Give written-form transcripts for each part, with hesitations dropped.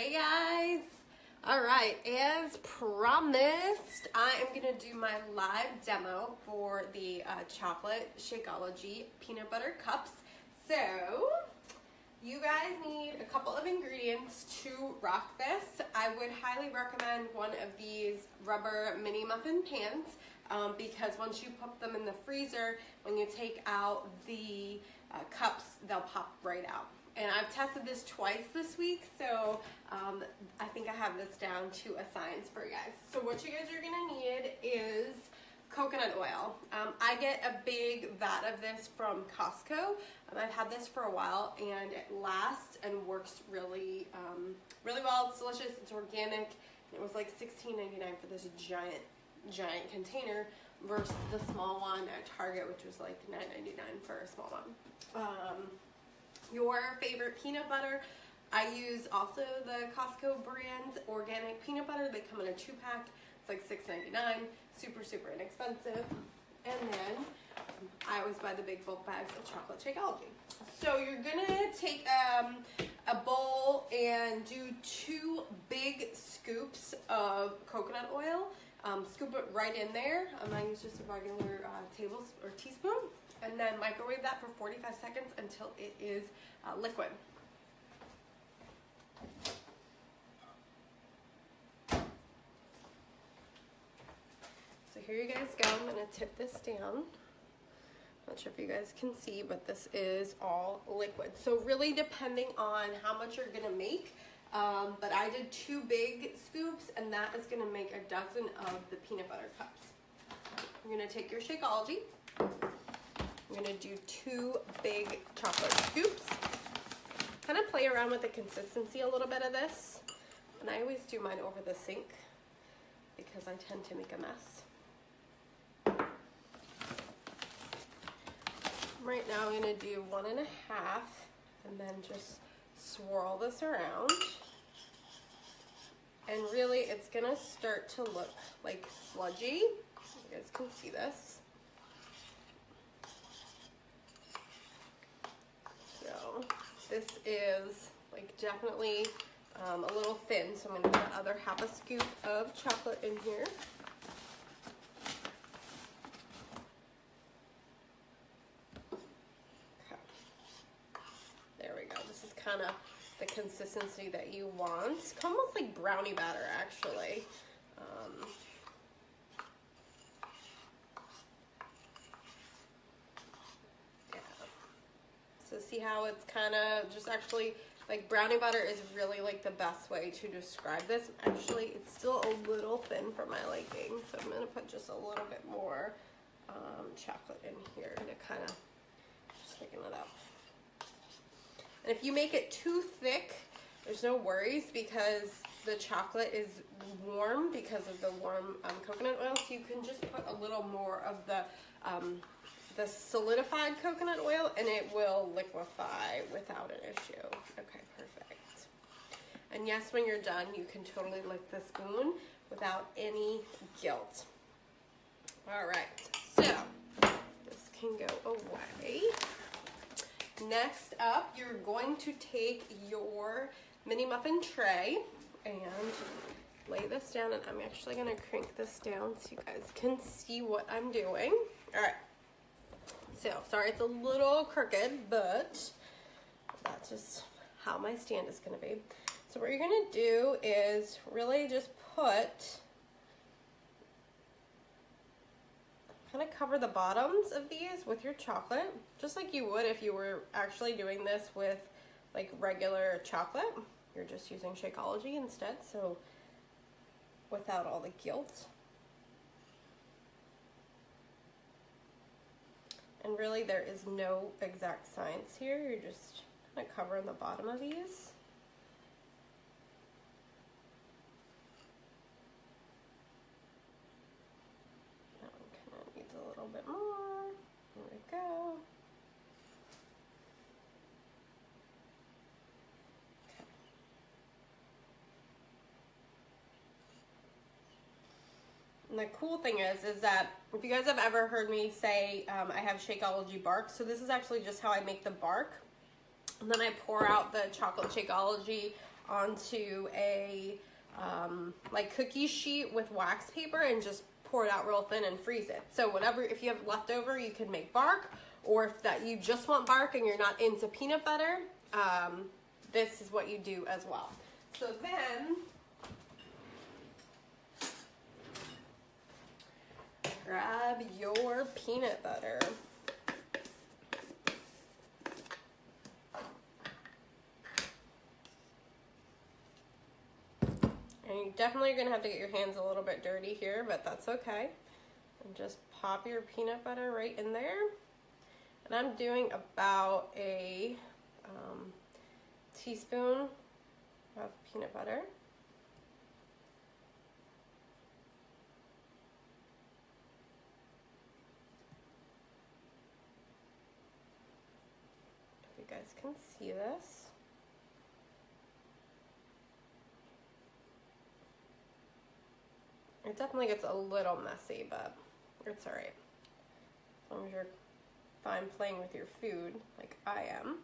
Hey guys! Alright, as promised, I am going to do my live demo for the chocolate Shakeology peanut butter cups. So, you guys need a couple of ingredients to rock this. I would highly recommend one of these rubber mini muffin pans because once you put them in the freezer, when you take out the cups, they'll pop right out. And I've tested this twice this week, so I think I have this down to a science for you guys. So what you guys are gonna need is coconut oil. I get a big vat of this from Costco. I've had this for a while and it lasts and works really well. It's delicious, it's organic. It was like $16.99 for this giant container versus the small one at Target, which was like $9.99 for a small one. Your favorite peanut butter. I use also the Costco brand's organic peanut butter. They come in a 2-pack. It's like $6.99. Super inexpensive. And then I always buy the big bulk bags of chocolate Shakeology. So you're gonna take a bowl and do 2 big scoops of coconut oil. Scoop it right in there. I use just a regular tablespoon or teaspoon. And then microwave that for 45 seconds until it is liquid. So here you guys go. I'm going to tip this down. Not sure if you guys can see, but this is all liquid. So really depending on how much you're going to make, but I did 2 big scoops, and that is going to make a dozen of the peanut butter cups. You're going to take your Shakeology. I'm going to do 2 big chocolate scoops. Kind of play around with the consistency a little bit of this. And I always do mine over the sink because I tend to make a mess. Right now I'm going to do 1 1/2 and then just swirl this around. And really it's going to start to look like sludgy. You guys can see this. This is like definitely a little thin, so I'm going to put another 1/2 scoop of chocolate in here. Okay. There we go. This is kind of the consistency that you want. It's almost like brownie batter, actually. So see how it's kind of just actually like brownie butter is really like the best way to describe this. Actually, it's still a little thin for my liking, so I'm going to put just a little bit more chocolate in here to kind of just thicken it up. And if you make it too thick, there's no worries because the chocolate is warm because of the warm coconut oil, so you can just put a little more of the solidified coconut oil and it will liquefy without an issue. Okay, perfect. And yes, when you're done, you can totally lick the spoon without any guilt. All right, so this can go away. Next up, you're going to take your mini muffin tray and lay this down, and I'm actually gonna crank this down so you guys can see what I'm doing. All right. So, sorry it's a little crooked, but that's just how my stand is going to be. So what you're going to do is really just kind of cover the bottoms of these with your chocolate, just like you would if you were actually doing this with like regular chocolate. You're just using Shakeology instead, so without all the guilt. And really there is no exact science here. You're just kind of covering the bottom of these. That one kind of needs a little bit more. There we go. Okay. And the cool thing is that if you guys have ever heard me say I have Shakeology bark, so this is actually just how I make the bark. And then I pour out the chocolate Shakeology onto a like cookie sheet with wax paper and just pour it out real thin and freeze it. So whatever, if you have leftover, you can make bark, or if that you just want bark and you're not into peanut butter, this is what you do as well. So then grab your peanut butter. And you definitely are going to have to get your hands a little bit dirty here, but that's okay. And just pop your peanut butter right in there. And I'm doing about a teaspoon of peanut butter. If you guys can see this. It definitely gets a little messy, but it's all right. As long as you're fine playing with your food like I am.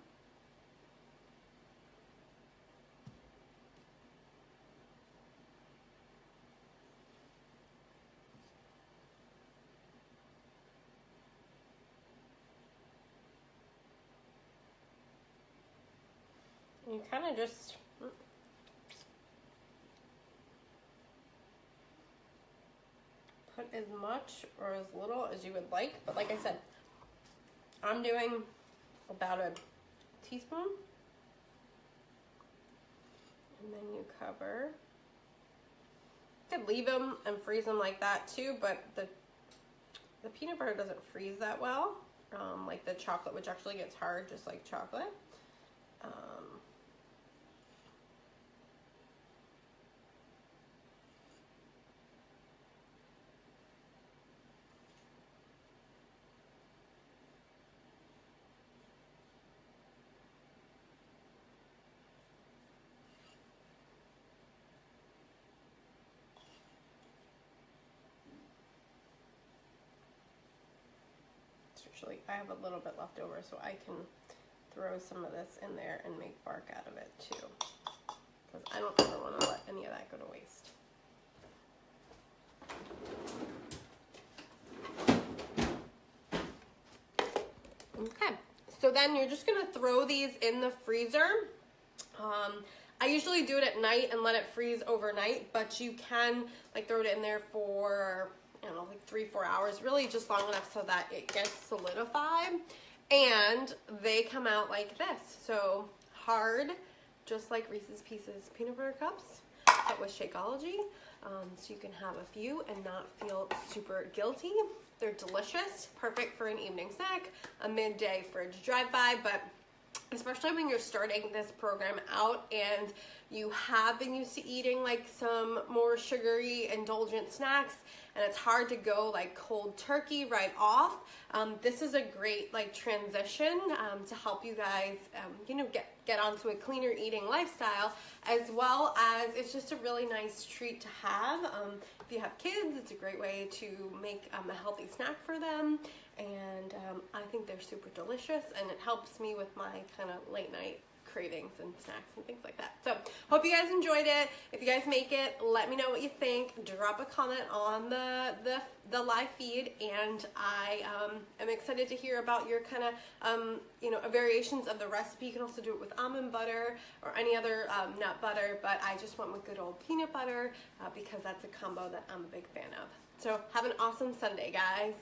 You kind of just put as much or as little as you would like, but like I said, I'm doing about a teaspoon, and then you cover. You could leave them and freeze them like that too, but the peanut butter doesn't freeze that well, like the chocolate, which actually gets hard just like chocolate. Usually I have a little bit left over, so I can throw some of this in there and make bark out of it too, because I don't ever want to let any of that go to waste. Okay, so then you're just gonna throw these in the freezer. I usually do it at night and let it freeze overnight, but you can like throw it in there for, I don't know, like 3-4 hours, really just long enough so that it gets solidified. And they come out like this, so hard, just like Reese's Pieces peanut butter cups, but with Shakeology. So you can have a few and not feel super guilty. They're delicious, perfect for an evening snack, a midday fridge drive-by, but especially when you're starting this program out and you have been used to eating like some more sugary indulgent snacks and it's hard to go like cold turkey right off, this is a great like transition to help you guys you know, get onto a cleaner eating lifestyle, as well as it's just a really nice treat to have. If you have kids, it's a great way to make a healthy snack for them, and I think they're super delicious, and it helps me with my kind of late night cravings and snacks and things like that. So hope you guys enjoyed it. If you guys make it, let me know what you think. Drop a comment on the live feed, and I am excited to hear about your kind of you know, variations of the recipe. You can also do it with almond butter or any other nut butter, but I just went with good old peanut butter because that's a combo that I'm a big fan of. So have an awesome Sunday, guys.